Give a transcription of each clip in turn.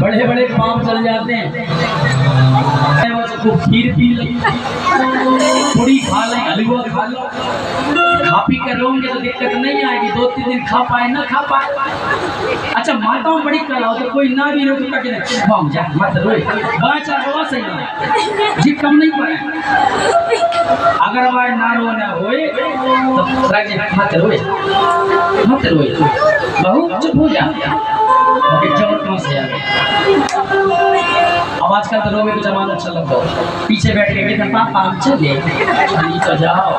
बड़े बड़े पाप चल जाते हैं। वो खीर पी ले, पूरी खा ले, हलवा खा लो, खा पी कर रोंगे तो दिक्कत नहीं आएगी। 2-3 दिन खा पाए ना खा पाए। अच्छा माताओं बड़ी कराओ तो कोई ना भी रो तो कहे माम जा मत रोए, बाचा रोवा सही ना जी कम नहीं पाए। अगर वाय ना रो ना होए तो राजे मत रोए मत रोए, बहुत चुप हो जा जरूरत से आ गए। अब आजकल तो रोवे तो जमाना चल रहा है, पीछे बैठ के कहते पापा हम चले तो जाओ,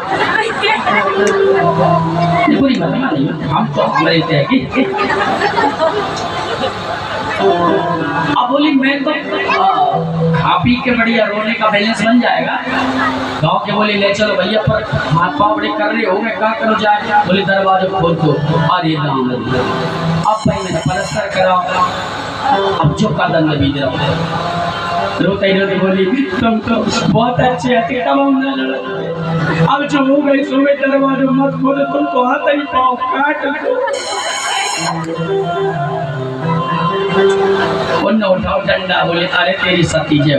ये पूरी बात नहीं, हम तो हमारे हैं कि अब बोली मैं तो खा पी के बढ़िया रोने का बैलेंस बन जाएगा। गाँव के बोले ले चलो भैया पर हाथ पाँव बड़े कर रहे हो गए क्या करो जाए, बोले दरवाजा खोल दो। अरे राम अब भाई मैंने पलस्तर कराओ, अब जो का दंड भी दे रोते रोते बोली तुम तो बहुत अच्छे आते अब जो हो गई सो गई, दरवाजा मत खोलो, तुमको हाथ ही पाँव काट उन्हें उठाओ डंडा, बोले अरे तेरी सती जय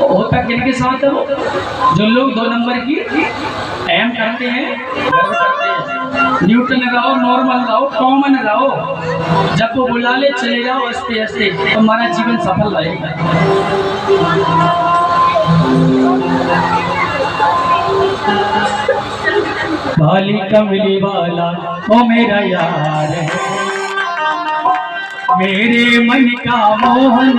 होता किनके साथ है वो जो लोग 2 नंबर की एम करते हैं, गर्व करते हैं। न्यूटन रहो, नॉर्मल रहो, कॉमन रहो, जब वो बुला ले चले जाओ हंसते हंसते, तो हमारा जीवन सफल रहेगा। भाली कमली वाला वो मेरा यार है, मेरे मन का मोहन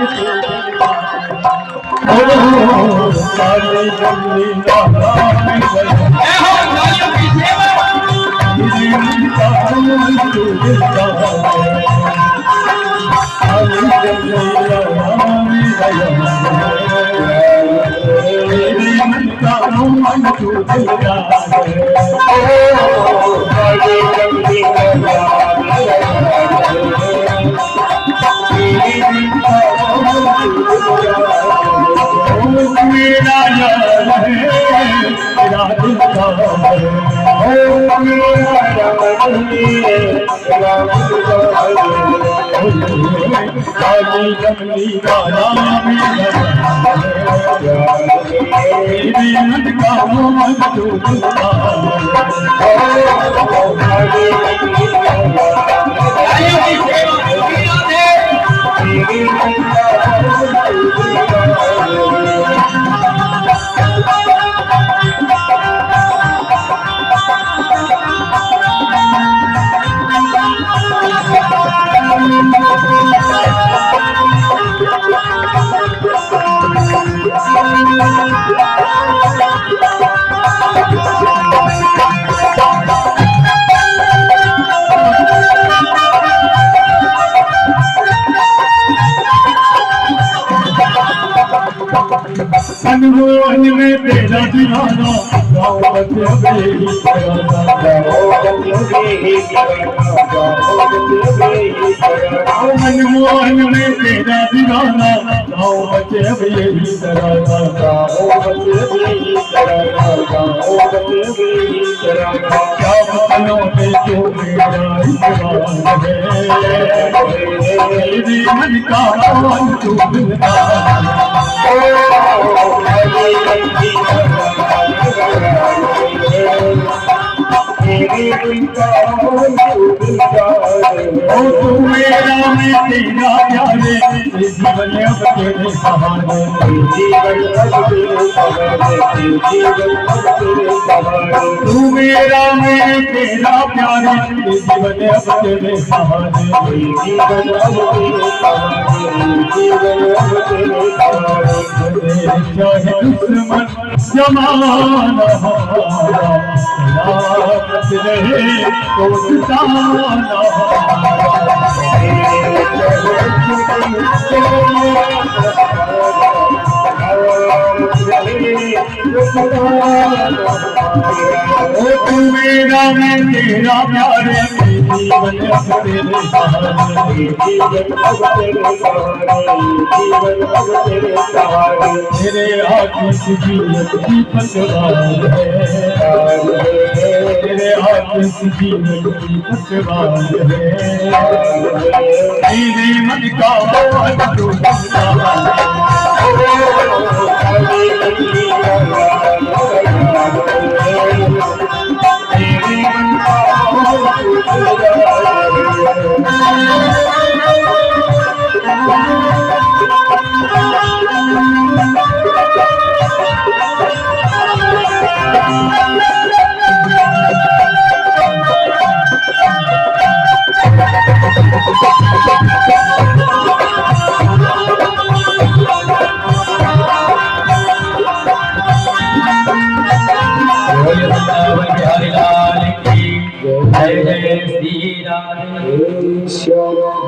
मेरा यार मनमोहन में तेरा दीवाना मनमोहन में तेरा दीवाना गाँव बचे अब यही तराना, क्या बताओ मैं जो मेरा मन का तू मेरा मैं तेरा प्यारे, जीवन अब तेरे सहारे, तू मेरा मैं तेरा प्यारे, जीवन अब तेरे सहारे, चाहे दुश्मन जमाना रहे तो तू मेरा मैं तेरा प्यारे, जीवन तेरे सहारे, तेरे आशीष की पतवार है। मेरे हाथ जीवन की पकवान है, मेरे मन का तू बनता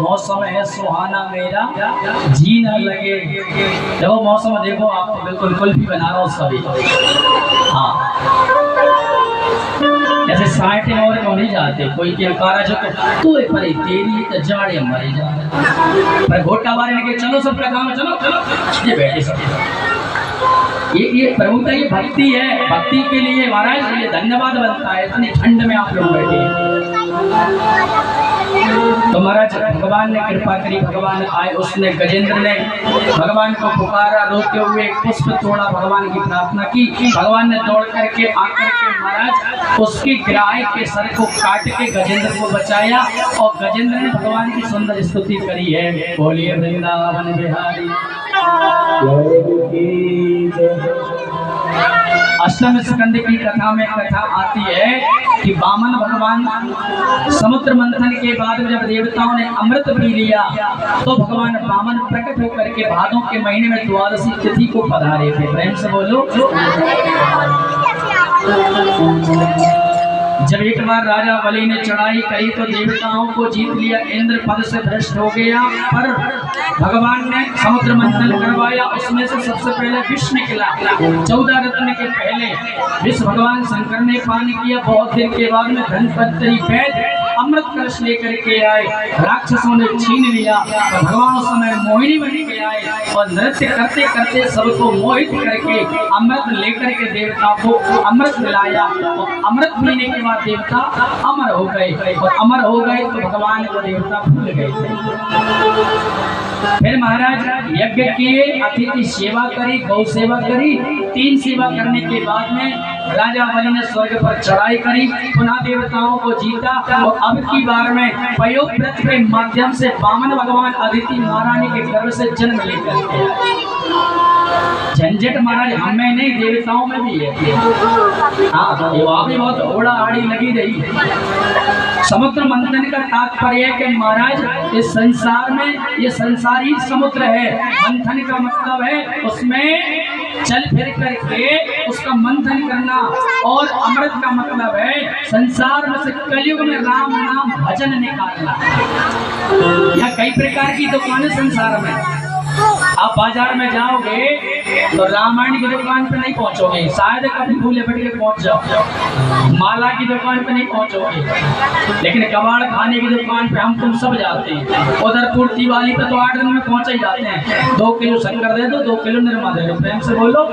मौसम है सुहाना मेरा जी न लगे। देखो मौसम देखो, आपको बिल्कुल कुल्फी बना रहा हूँ सभी। हाँ जैसे साइटें और को नहीं जाते कोई के कारा जो तो पर तेरी तो जाड़े मरे जा पर घोटा बारे ने के चलो सबका काम चलो चलो ये बैठे सब ये प्रभु का ये भक्ति है। भक्ति के लिए महाराज ये धन्यवाद बनता है। इतनी ठंड में आप लोग बैठे तो महाराज भगवान ने कृपा करी, भगवान आए, उसने गजेंद्र ने भगवान को पुकारा, रोते हुए पुष्प तोड़ा, भगवान की प्रार्थना की। भगवान ने दौड़ करके आकर के महाराज उसकी ग्राह के सर को काट के गजेंद्र को बचाया और गजेंद्र ने भगवान की सुंदर स्तुति करी है। बोलिए वृंदावन बिहारी। अष्टम स्कंद की कथा में कथा आती है कि वामन भगवान समुद्र मंथन के बाद जब देवताओं ने अमृत पी लिया तो भगवान वामन प्रकट होकर के भादों के महीने में द्वादशी तिथि को पधारे थे। प्रेम से बोलो। जब एक बार राजा बलि ने चढ़ाई करी तो देवताओं को जीत लिया, इंद्र पद से भ्रष्ट हो गया, पर भगवान ने समुद्र मंथन करवाया। उसमें से सबसे पहले विष निकला। 14 रत्न के पहले विष भगवान शंकर ने पान किया। बहुत दिन के बाद में धनवंतरी वैद्य अमृत कलश लेकर के आए, राक्षसों ने छीन लिया। तो भगवान उस समय मोहिनी बन के आए और नृत्य करते करते सबको मोहित करके अमृत लेकर के देवता को अमृत मिलाया और अमृत पीने के बाद देवता अमर हो गए और अमर हो गए तो भगवान को देवता भूल गए थे। फिर महाराज यज्ञ किए, अतिथि सेवा करी, गौ सेवा करी। 3 सेवा करने के बाद में राजा बलि ने स्वर्ग पर चढ़ाई करी, पुनः देवताओं को जीता और अब की बार में पयोव्रत के माध्यम से वामन भगवान अदिति महारानी के गर्भ से जन्म लेकर के झंझट महाराज हमें नहीं देवताओं में भी है। हाँ ये वहाँ भी बहुत ओड़ा आड़ी लगी रही। समुद्र मंथन का तात्पर्य है कि महाराज इस संसार में ये संसारी समुद्र है। मंथन का मतलब है उसमें चल फिर करके उसका मंथन करना और अमृत का मतलब है संसार में से कलयुग में राम नाम भजन निकालना। या कई प्रकार की दुकानें संसार में, आप बाजार में जाओगे तो रामायण की दुकान पे नहीं पहुंचोगे, शायद कभी भूले बैठ के पहुंच जाओ। माला की दुकान पे नहीं पहुंचोगे, लेकिन कबाड़ खाने की दुकान पे हम तुम सब जाते हैं। उधर पूर्ति वाली पे तो 8 दिन में पहुंच ही जाते हैं। 2 किलो शक्कर दे दो, 2 किलो निरमा दे दो। प्रेम से बोलो।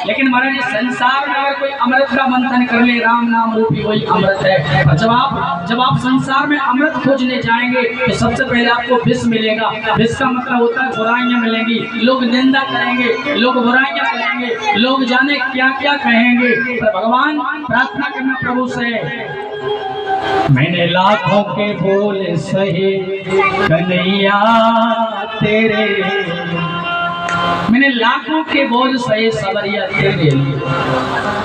लेकिन महाराज संसार में अगर कोई अमृत का मंथन कर ले, राम नाम रूपी वही अमृत है। और जब आप संसार में अमृत खोजने जाएंगे तो सबसे पहले आपको विष मिलेगा। विष का मतलब होता है बुराइयां मिलेंगी, लोग निंदा करेंगे, लोग बुराइयां करेंगे, लोग जाने क्या क्या कहेंगे। पर भगवान प्रार्थना करना प्रभु से, मैंने लाखों के बोल सहे कन्हैया तेरे, मैंने लाखों के बोझ सहे सवरिया तेरे लिए।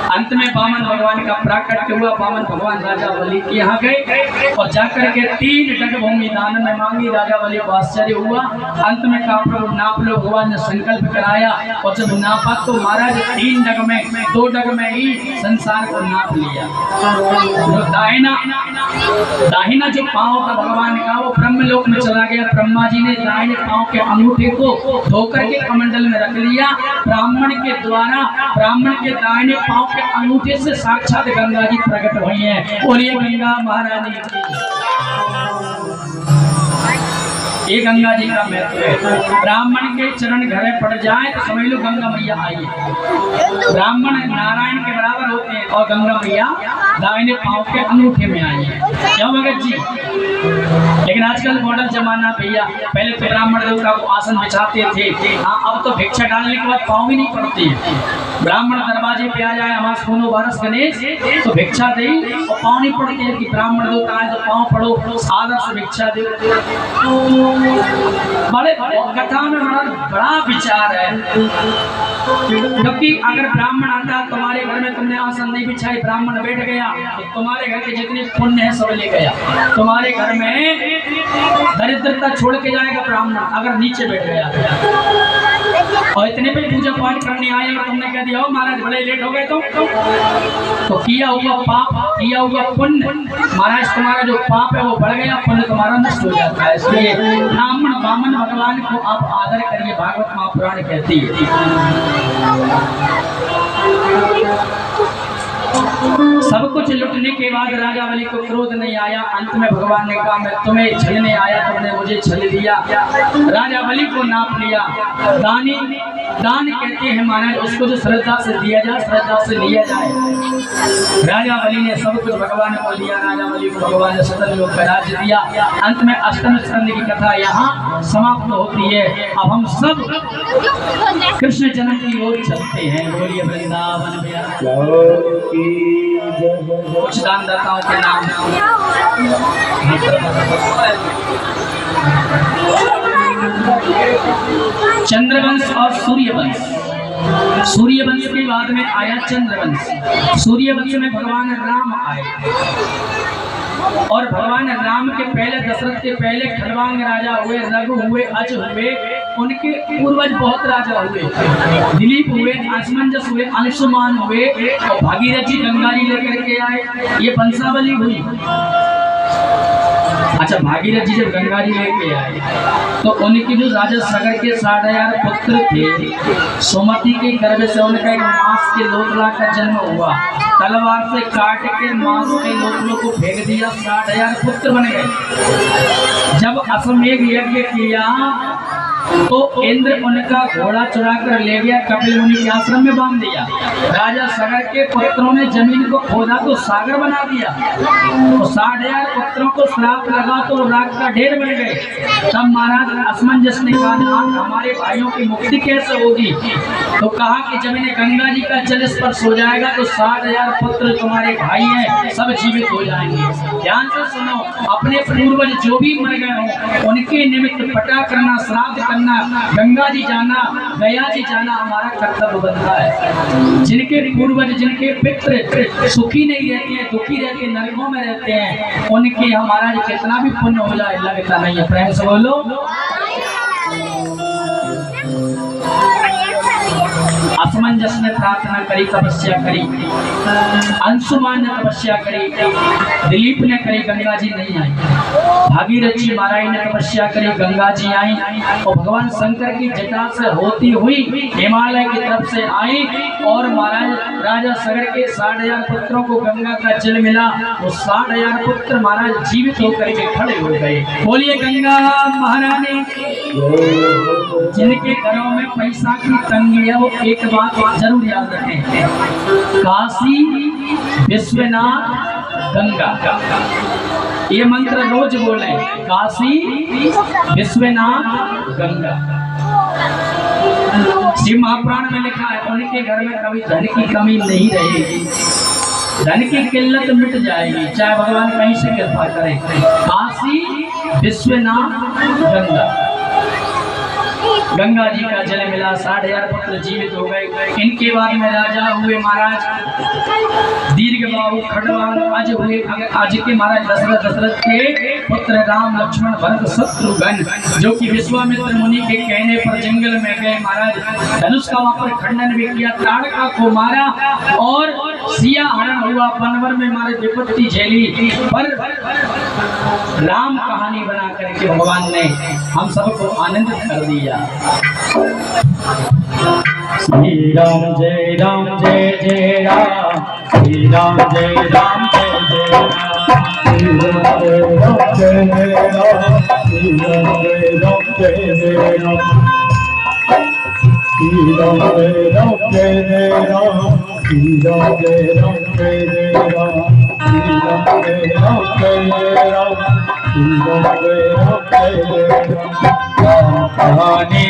अंत में वामन भगवान का प्राकट्य हुआ। वामन भगवान राजा बलि के यहाँ गए और जाकर के 3 डग भूमि दान में मांगी। राजा बलि को आश्चर्य हुआ। अंत में कहा प्रभु नाप लो। भगवान ने संकल्प कराया और जब नापा तो महाराज 3 डग में 2 डग में ही संसार को नाप लिया। जो दाहिना जो पांव का भगवान का वो ब्रह्मलोक में चला गया। ब्रह्मा जी ने दाहिने पांव के अंगूठे को धोकर के कमंडल में रख लिया। ब्राह्मण के द्वारा ब्राह्मण के दाहिने पांव के अंगूठे से साक्षात गंगा जी प्रकट हुई हैं। बोलिए गंगा महारानी की। ये गंगा जी का महत्व है। ब्राह्मण के चरण घरे पड़ जाए तो समझ लो गंगा मैया आई है। ब्राह्मण नारायण के बराबर होते हैं और गंगा मैया दाहिने पांव के अंगूठे में आई है। क्यों भगत जी? लेकिन आजकल मॉडर्न जमाना भैया, पहले तो ब्राह्मण देवता को आसन बिछाते थे, हाँ अब तो भिक्षा डालने के बाद पाँव भी नहीं पड़ती है। ब्राह्मण दरवाजे पे आ जाए, हमारा सोनो बारस गणेश तो भिक्षा दे और पाँव नहीं पड़ते हैं कि ब्राह्मण देवता आए तो पाँव पड़ो, आदर से भिक्षा दे। बड़े कथा में बड़ा विचार है, क्योंकि अगर ब्राह्मण आता तुम्हारे घर में, तुमने आसन नहीं बिछाई, ब्राह्मण बैठ गया तो तुम्हारे घर के जितने पुण्य है सब ले गया। तुम्हारे घर में दरिद्रता छोड़ के जाएगा ब्राह्मण अगर नीचे बैठ गया। और इतने पे पूजा पाठ करने आए और तुमने कह दिया महाराज बड़े लेट हो गए तो किया हुआ पाप, किया हुआ पुण्य महाराज, तुम्हारा जो पाप है वो बढ़ गया, पुण्य तुम्हारा नष्ट हो जाता है। इसलिए ब्राह्मण बामन भगवान को आप आदर करिए, भागवत महापुराण कहती है। सब कुछ लुटने के बाद राजा बलि को क्रोध नहीं आया। अंत में भगवान ने कहा मैं तुम्हें छलने आया, तुमने मुझे छल दिया। राजा बलि को नाप लिया। दान कहते हैं महाराज उसको जो श्रद्धा से दिया जाए, श्रद्धा से लिया जाए। राजा बलि ने सब कुछ भगवान को दिया। राजा बलि को भगवान ने सतन लोक का राज्य दिया। अंत में अष्टम स्कंद की कथा यहाँ समाप्त होती है। अब हम सब कृष्ण जन्म की ओर चलते हैं। बोलिए वृंदावन कुछ दानदाताओं के नाम। चंद्रवंश और सूर्यवंश। सूर्यवंश के बाद में आया चंद्रवंश। सूर्यवंश में भगवान राम आए और भगवान राम के पहले, दशरथ के पहले खरवांग राजा हुए, रघु हुए, अज हुए, उनके पूर्वज बहुत राजा हुए। दिलीप हुए, असमंजस हुए, अंशुमान हुए और भागीरथ जी गंगा जी लेकर के आए। ये वंशावली हुई। अच्छा, भागीरथ जी जब गंगा जी लेके आए तो उनके जो राजा सगर के 60,000 पुत्र थे, सुमति के गर्भ से उनका एक मांस के लोथड़ा का जन्म हुआ। तलवार से काट के मांस के लोथड़ों को फेंक दिया, 60,000 पुत्र बन गए। जब अश्वमेध यज्ञ किया तो इंद्र उनका घोड़ा चुरा कर ले गया, कपिल मुनि के आश्रम में बांध दिया। राजा सगर के पुत्रों ने जमीन को खोदा तो सागर बना दिया। तो 60,000 पुत्रों को श्राप लगा तो राख का ढेर बन गए। तब महाराज असमंजस ने कहा हमारे भाइयों की मुक्ति कैसे होगी? तो कहा कि जब इन्हें गंगा जी का जल स्पर्श हो जाएगा तो 60,000 पुत्र तुम्हारे भाई हैं, सब जीवित हो जाएंगे। ध्यान से सुनो, अपने पूर्वज जो भी मर गए हों उनके निमित्त पटा करना, श्राद्ध करना, गंगा जी जाना, गया जी जाना हमारा कर्तव्य बनता है। जिनके पूर्वज, जिनके पितृ सुखी नहीं रहते हैं, दुखी रहते हैं, नरकों में रहते हैं, उनके हमारा कितना भी पुण्य हो जाए लगता नहीं है। प्रेम से बोलो। असमंजस ने प्रार्थना करी, तपस्या करी, अंशुमान ने तपस्या करी, दिलीप ने करी, गंगा जी नहीं आई। भागीरथ जी महाराज ने तपस्या करी, गंगा जी आई और भगवान शंकर की जटा से होती हुई हिमालय की तरफ से आई और महाराज राजा सगर के 60,000 पुत्रों को गंगा का जल मिला। वो 60,000 पुत्र महाराज जीवित होकर के खड़े हो गए। बोलिए गंगा महारानी। जिनके घरों में पैसा की तंगी है वो एक बात जरूर याद रखें, काशी विश्वनाथ गंगा, ये मंत्र रोज बोले, काशी विश्वनाथ गंगा। शिव महापुराण में लिखा है उनके घर में कभी धन की कमी नहीं रहेगी, धन की किल्लत मिट जाएगी, चाहे भगवान कहीं से कृपा करें। काशी विश्वनाथ गंगा। गंगा जी का जल मिला, 60,000 पुत्र जीवित हो गए। इनके बाद में राजा हुए महाराज दीर्घबाहु, खड़वांग, अज हुए। आज के महाराज दशरथ के पुत्र राम, लक्ष्मण, भरत, शत्रुघ्न, जो कि विश्वामित्र मुनि के कहने पर जंगल में गए। महाराज धनुष का वहां पर खंडन भी किया, ताड़का को मारा और सिया हरण हुआ, पनवर में महाराज विपत्ति झेली। पर राम कहानी बना करके भगवान ने हम सबको आनंदित कर दिया। श्री राम जय राम जय जय राम, श्री राम जय राम जय जय राम, श्री राम जय राम जय जय राम, कहानी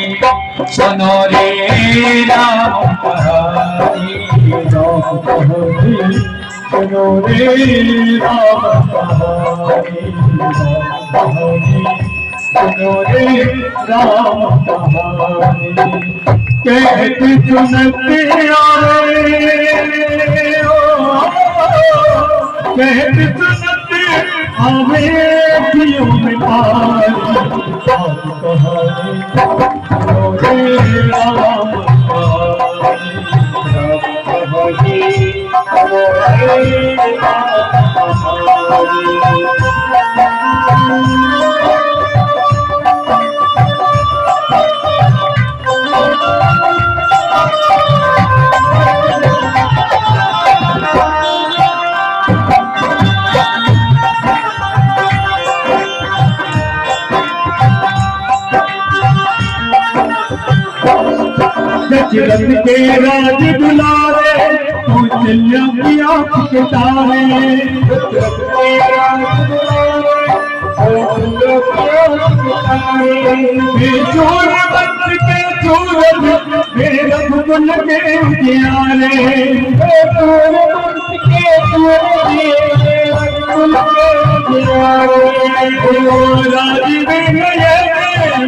सुनो रे राम कहानी सुनो रे राम कहानी सुनो रे राम कहानी कहती सुनती आवे कहती सुनती आवे पियो में पारी कहानी सुनो रे राम कहानी सुनो रे दशरथ के राज दुलारे तू चलिया की आँख के तारे दशरथ के राज दुलारे चोर बंद के चोर मेरे रघुकुल के उजियारे चोर बंद के चोर मेरे रघुकुल के उजियारे राज में गए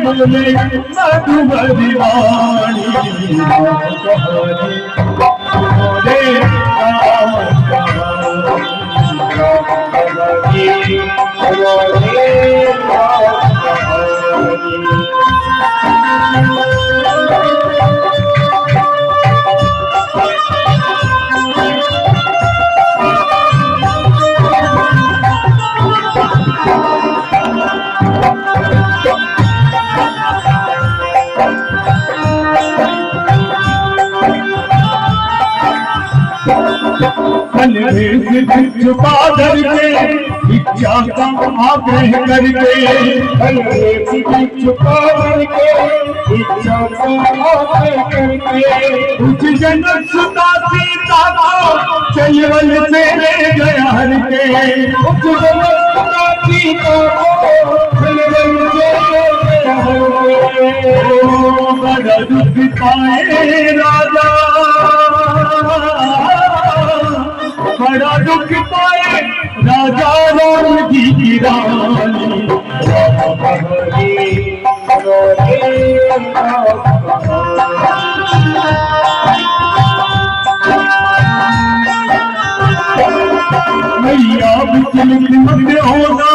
बोले मधुबनी वाणी कहानी बोले राम कहानी बोले छुपा करके इच्छा का आग्रह करके छुपा करके इच्छा का आग्रह करके कुछ जन सुता सीता को चलवल से ले गया हर के कुछ जन सुता सीता को चलवल से ले गया हर के बड़ा दुख पाए राजा बड़ा दुख पाए राजा राम जी की रानी राम कहानी मैया विचलित मत होना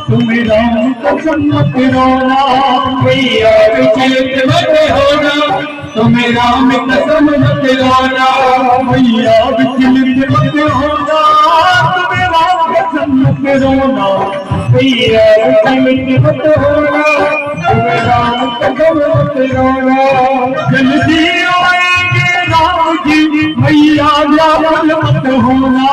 तुम्हें राम कसम मत रोना मैया विचलित मत होना तुम्हें राम कसम मत रोना मैया विचलित मत होना तुम्हें राम कसम मत रोना मैया विचलित मत होना तुम्हें राम कसम मत रोना जल्दी आएंगे राम जी मैया व्याकुल मत होना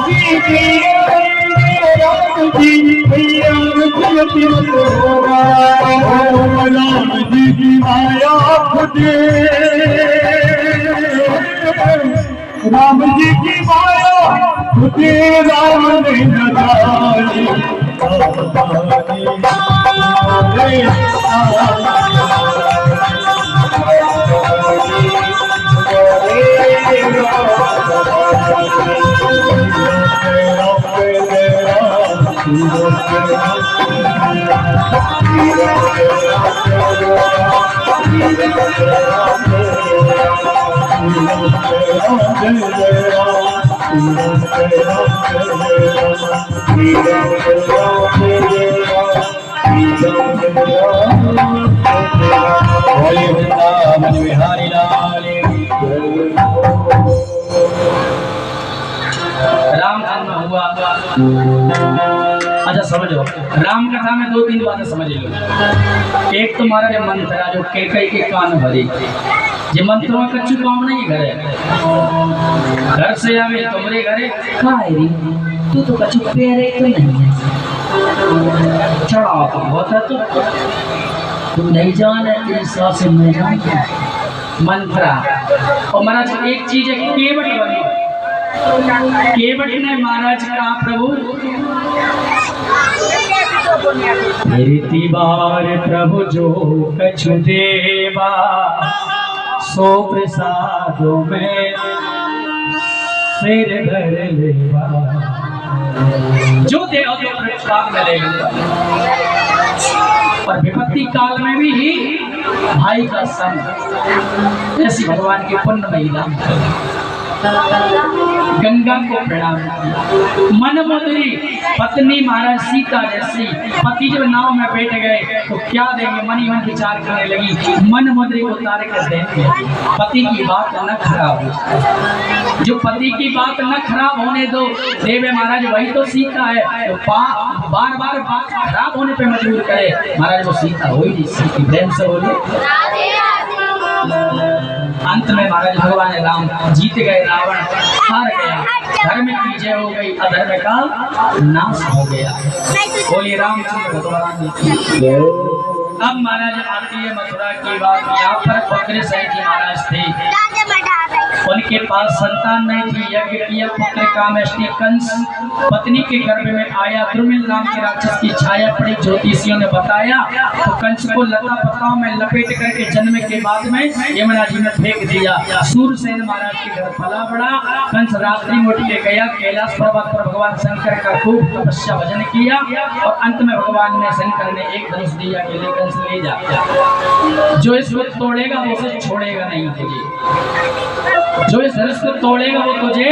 जल्दी आएंगे राम जी मैया विचलित मत होना राम जी की माया खुदे राम जी की माया खुदे राम ने नगारी बिहारी लाल राम जन्म हुआ। अच्छा समझो, राम कथा में दो तीन बातें समझ लो। एक तुम्हारा जो मंत्र जो कई के कान भरे जे मंत्रों का कच्चू काम नहीं घरे घर से आवे तुम्हारे घरे खाए री तू तो कच्चू पेरे तो नहीं है चढ़ा तो होता तो तुम नहीं जाने ऐसा से मैं जानता मंत्रा। और महाराज एक चीज है केवट बनी, केवट ने महाराज कहा प्रभु बार प्रभु जो कछु देवा सो प्रसादों में सिर धर लेवा, जो देगा तो प्रसाद मिलेगा। और विपत्ति काल में भी भाई का संग, ऐसी भगवान की पुण्य महिला गंगा को प्रणाम किया। मनमोदरी पत्नी महाराज सीता जैसी, पति जब नाव में बैठ गए तो क्या देंगे मनी मन विचार करने लगी, मनमोदरी को उतार कर देंगे। पति की बात न खराब हो, जो पति की बात न खराब होने दो देवे महाराज वही तो सीता है, तो बार बार बात खराब होने पे मजबूर करे। महाराज वो सीता हो ही नहीं सीती, प्रेम से बोले। अंत में महाराज भगवान राम जीत गए, रावण हार गया, धर्म की जय हो गई, अधर्म का नाश हो गया। बोलिए रामचंद्र भगवान की। अब महाराज आती है मथुरा की बात। यहाँ पर बकरे सहित जी महाराज थे, उनके पास संतान नहीं थी। यज्ञ किया, पुत्र कामेष्टि कंस पत्नी के गर्भ में आया। द्रुमिल नाम के राक्षस की छाया पड़ी, ज्योतिषियों ने बताया। तो कंस को लता पताओं में लपेट करके जन्म के बाद में यमुना जी में फेंक दिया। सूरसेन महाराज के घर फला बड़ा। कंस रात्रि में उठ के गया, कैलाश पर्वत पर भगवान शंकर का खूब तपस्या भजन किया। और अंत में भगवान ने शंकर ने एक धनुष दिया कि ले कंस ले जा, जो इसको तोड़ेगा वो उसे छोड़ेगा नहीं तुझे, जो इस धनुष को तोड़ेगा वो तुझे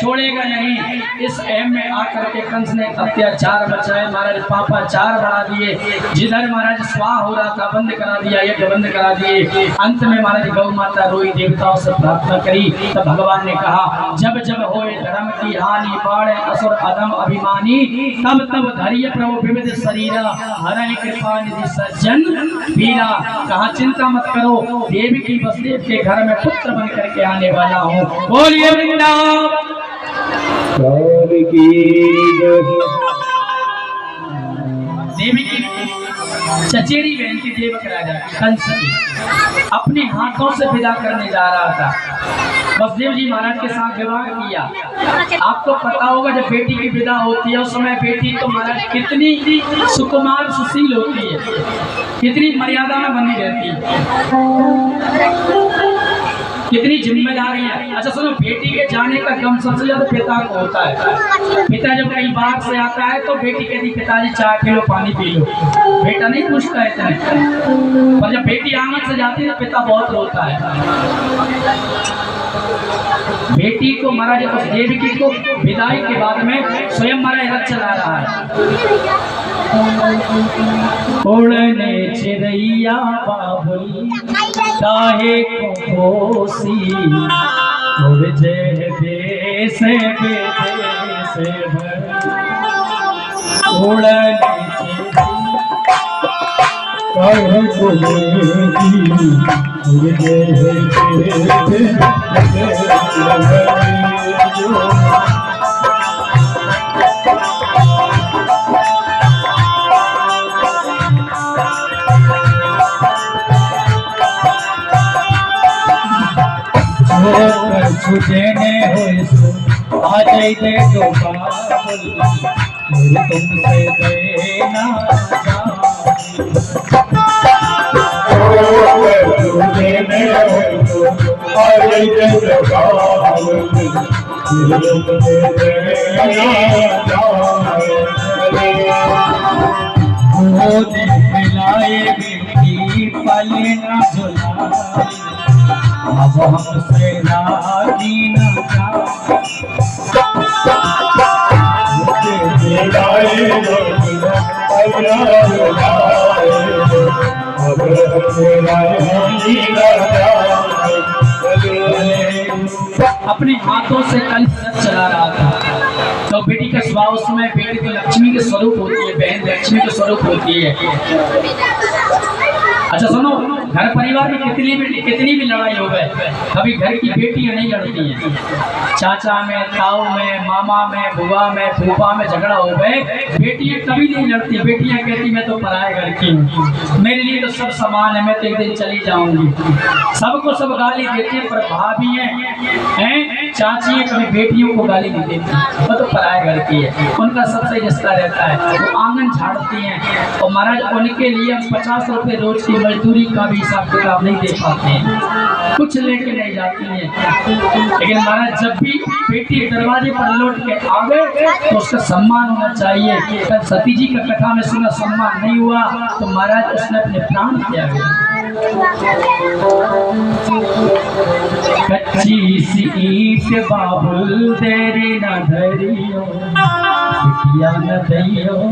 छोड़ेगा नहीं। इस एम में आकर के कंस ने अत्याचार बचाए, महाराज पापाचार बढ़ा दिए। जिधर महाराज स्वाह हो रहा था बंद करा दिया, यज्ञ बंद करा दिए। अंत में महाराज गौ माता रोई, देवताओं से प्रार्थना करी। तब भगवान ने कहा जब जब होए धर्म की हानि, बाढ़े असुर अधम अभिमानी, तब तब धैर्य प्रभु विविध शरीरा, हरय कृपा निधि सज्जन पीरा। कहा चिंता मत करो, देवी की वसुदेव के घर में पुत्र बन करके आने वाला हूँ। बोलिए वृंदावन देवी की चचेरी बहन की देवक राजा कंस की अपने हाथों से विदा करने जा रहा था। वसुदेव जी महाराज के साथ विवाह किया। आपको पता होगा जब बेटी की विदा होती है उस समय बेटी तो महाराज कितनी सुकुमार सुशील होती है, कितनी मर्यादा में बनी रहती है, कितनी जिम्मेदारी है। अच्छा सुनो, बेटी के जाने का गम सबसे ज्यादा पिता को होता है। पिता जब कहीं बाहर से आता है तो बेटी कहती पिताजी चाय पी लो, पानी पी लो, बेटा नहीं पूछता है इतने। पर जब बेटी आंगन से जाती है तो पिता बहुत रोता है। बेटी को महाराज उस देवकी को विदाई के बाद में स्वयं महाराज रथ चला रहा है। उड़ने चिड़ैया बाबुल काहे को कोसी, उड़ जे देश विदेश भर। उड़ने देने हो आ जाए दे तो तुमसे देना मिलाए बेटी पले न झुलाए, अब हमसे राजी न अपने हाथों से कल चला रहा था। तो बेटी का स्वभाव उस समय, बेटी तो लक्ष्मी के स्वरूप होती है, बहन लक्ष्मी के स्वरूप होती है। अच्छा सुनो, घर परिवार में कितनी भी लड़ाई हो गए, कभी घर की बेटियां नहीं लड़ती हैं। चाचा में, ताऊ में, मामा में, बुआ में, फूफा में झगड़ा हो गए, बेटियां कभी नहीं लड़ती। बेटियां कहती मैं तो पराए घर की हूँ, मेरे लिए तो सब समान है, मैं तो एक दिन चली जाऊंगी। सबको सब गाली देती है, पर भाभी हैं, चाची हैं, कभी बेटियों को गाली नहीं देती। वो तो पराए घर की है, उनका सबसे रिश्ता रहता है। वो आंगन झाड़ती हैं और महाराज उनके लिए 50 रुपए रोज की मजदूरी का भी हिसाब किताब नहीं दे पाते हैं, कुछ लेके नहीं जाती हैं। लेकिन महाराज जब भी बेटी दरवाजे पर लौट के आ गए तो उसका सम्मान होना चाहिए। कल सती जी का कथा में सुना, सम्मान नहीं हुआ तो महाराज उसने अपने प्राण त्याग दिए। कच्ची सी ईंट बाबुल तेरे न धरियो, बिटिया न दैयो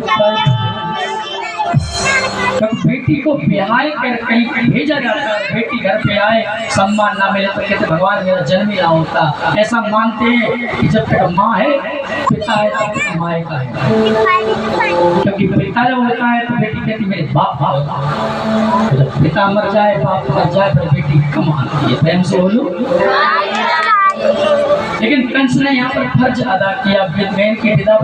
जब बेटी को ब्याह कर कहीं भेजा जाता है, बेटी घर पे आए सम्मान ना मिले तो कहते भगवान मेरा जन्म ही ना होता। ऐसा मानते हैं कि जब तक माँ है पिता है तब तक माँ का है, क्योंकि पिता जब होता है तो बेटी कहती मेरे बाप होगा, तो जब पिता मर जाए बाप मर जाए तो बेटी कम आती है। प्रेम से बोलो। लेकिन कंस ने यहाँ पर फर्ज अदा किया, बहन के पिता